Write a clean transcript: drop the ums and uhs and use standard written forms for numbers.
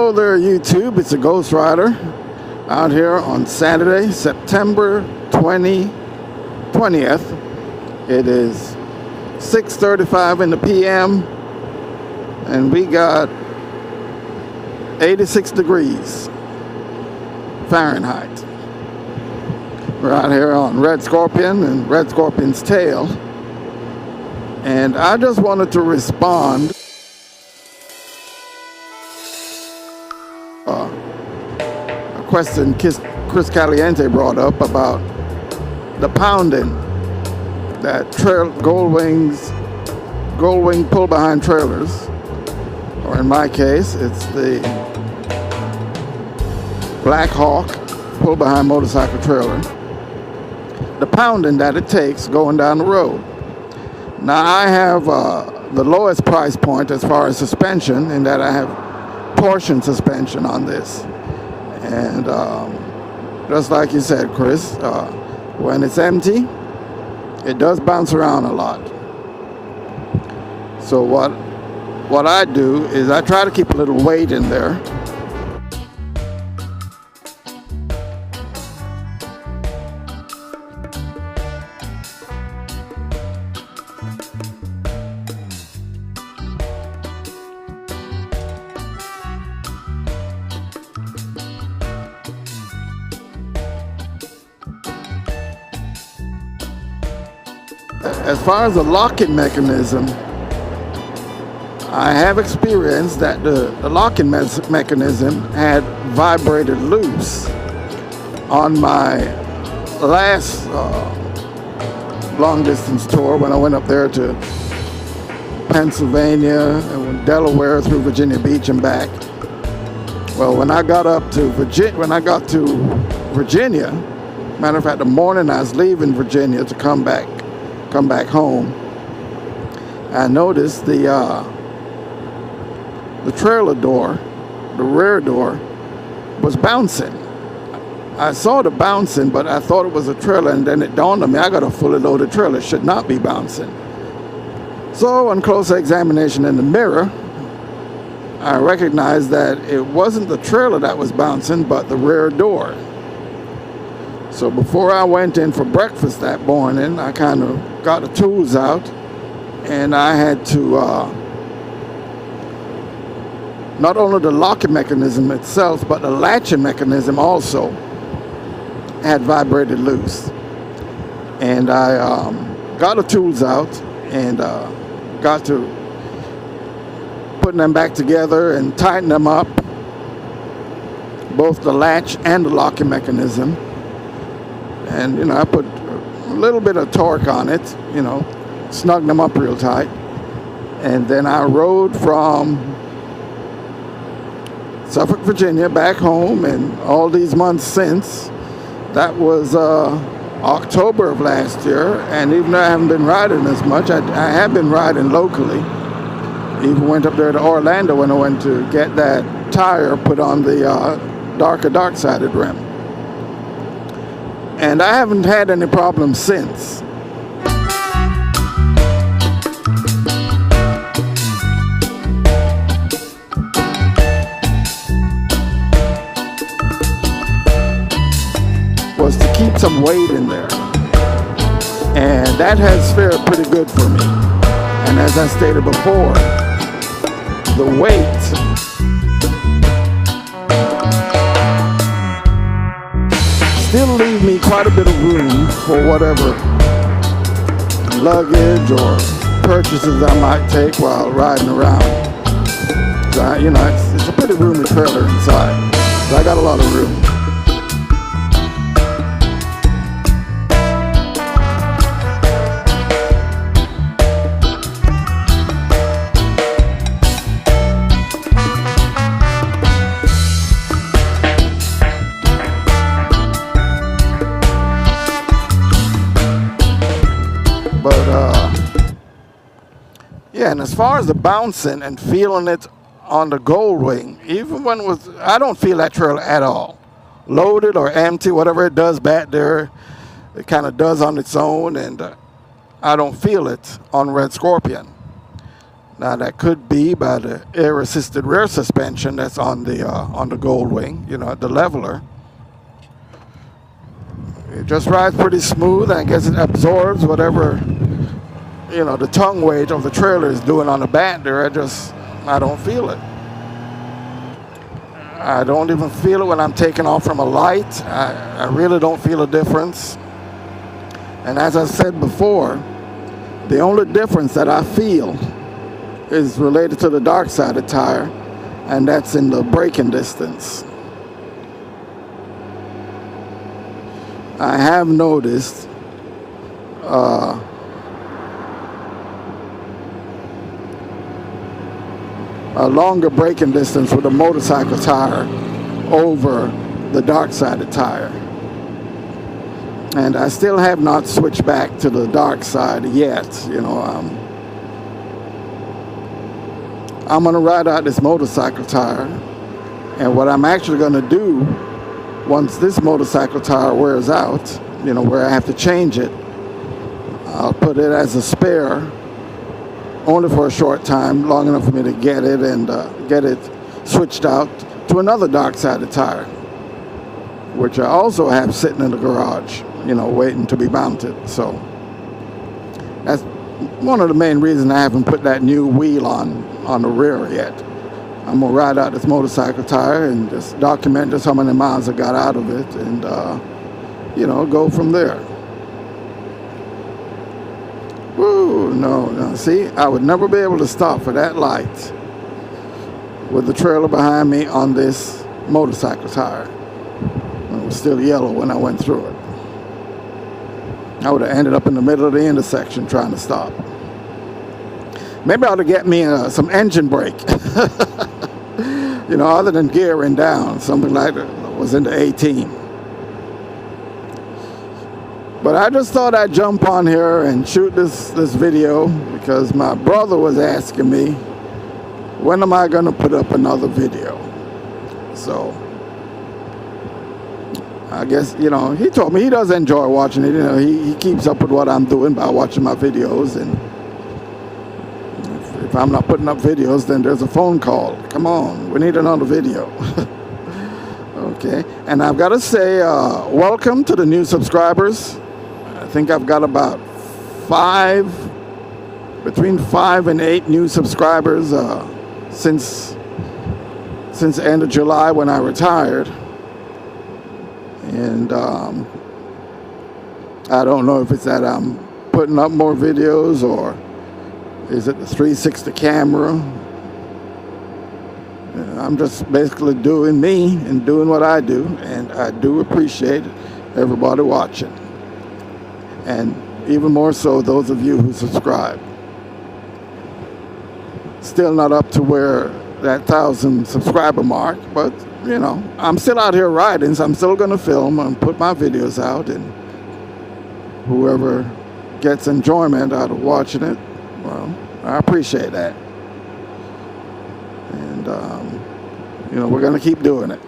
Hello there, YouTube. It's a Ghost Rider out here on Saturday, September 20th. It is 6:35 in the p.m. and we got 86 degrees Fahrenheit. We're out here on Red Scorpion and Red Scorpion's tail. And I just wanted to respond a question Chris Caliente brought up about the pounding that Goldwing pull behind trailers, or in my case it's the Black Hawk pull behind motorcycle trailer, the pounding that it takes going down the road. Now I have the lowest price point as far as suspension, in that I have torsion suspension on this. And just like you said, Chris, when it's empty, it does bounce around a lot. So what I do is I try to keep a little weight in there. As far as the locking mechanism, I have experienced that the locking mechanism had vibrated loose on my last long distance tour when I went up there to Pennsylvania and Delaware through Virginia Beach and back. Well, when I got to Virginia, matter of fact, the morning I was leaving Virginia to come back home, I noticed the trailer door, the rear door, was bouncing. I saw the bouncing, but I thought it was a trailer, and then it dawned on me, I got a fully loaded trailer, it should not be bouncing. So on closer examination in the mirror, I recognized that it wasn't the trailer that was bouncing, but the rear door. So before I went in for breakfast that morning, I kind of got the tools out, and I had to, not only the locking mechanism itself, but the latching mechanism also had vibrated loose. And I got the tools out and got to putting them back together and tighten them up, both the latch and the locking mechanism. And, I put a little bit of torque on it, snug them up real tight. And then I rode from Suffolk, Virginia, back home, and all these months since. That was October of last year, and even though I haven't been riding as much, I have been riding locally. Even went up there to Orlando when I went to get that tire put on the dark-sided rim. And I haven't had any problems since. Was to keep some weight in there. And that has fared pretty good for me. And as I stated before, the weight still leave me quite a bit of room for whatever luggage or purchases I might take while riding around. So, it's a pretty roomy trailer inside. So I got a lot of room. Yeah, and as far as the bouncing and feeling it on the Goldwing, even when I don't feel that trailer at all. Loaded or empty, whatever it does back there, it kind of does on its own, and I don't feel it on Red Scorpion. Now that could be by the air-assisted rear suspension that's on the Gold Wing, the leveler. It just rides pretty smooth, and I guess it absorbs whatever the tongue weight of the trailer is doing on the back there. I don't feel it. I don't even feel it when I'm taking off from a light. I really don't feel a difference. And as I said before, the only difference that I feel is related to the dark side of tire, and that's in the braking distance. I have noticed a longer braking distance with a motorcycle tire over the dark sided tire. And I still have not switched back to the dark side yet. I'm going to ride out this motorcycle tire, and what I'm actually going to do once this motorcycle tire wears out, where I have to change it, I'll put it as a spare only for a short time, long enough for me to get it and get it switched out to another dark-sided tire, which I also have sitting in the garage, waiting to be mounted. So that's one of the main reasons I haven't put that new wheel on the rear yet. I'm gonna ride out this motorcycle tire and just document just how many miles I got out of it, and go from there. Woo, no, see, I would never be able to stop for that light with the trailer behind me on this motorcycle tire. It was still yellow when I went through it. I would have ended up in the middle of the intersection trying to stop. Maybe I ought to get me some engine brake. Other than gearing down, something like that was into 18. But I just thought I'd jump on here and shoot this video because my brother was asking me, when am I going to put up another video? So I guess, he told me he does enjoy watching it. He keeps up with what I'm doing by watching my videos, and if I'm not putting up videos, then there's a phone call. Come on, we need another video. Okay, and I've got to say, welcome to the new subscribers. I think I've got about between 5 and 8 new subscribers since the end of July when I retired. And I don't know if it's that I'm putting up more videos, or is it the 360 camera. I'm just basically doing me and doing what I do, and I do appreciate everybody watching, and even more so those of you who subscribe. Still not up to where that 1,000 subscriber mark, but I'm still out here riding, so I'm still going to film and put my videos out, and whoever gets enjoyment out of watching it, well, I appreciate that. And we're going to keep doing it.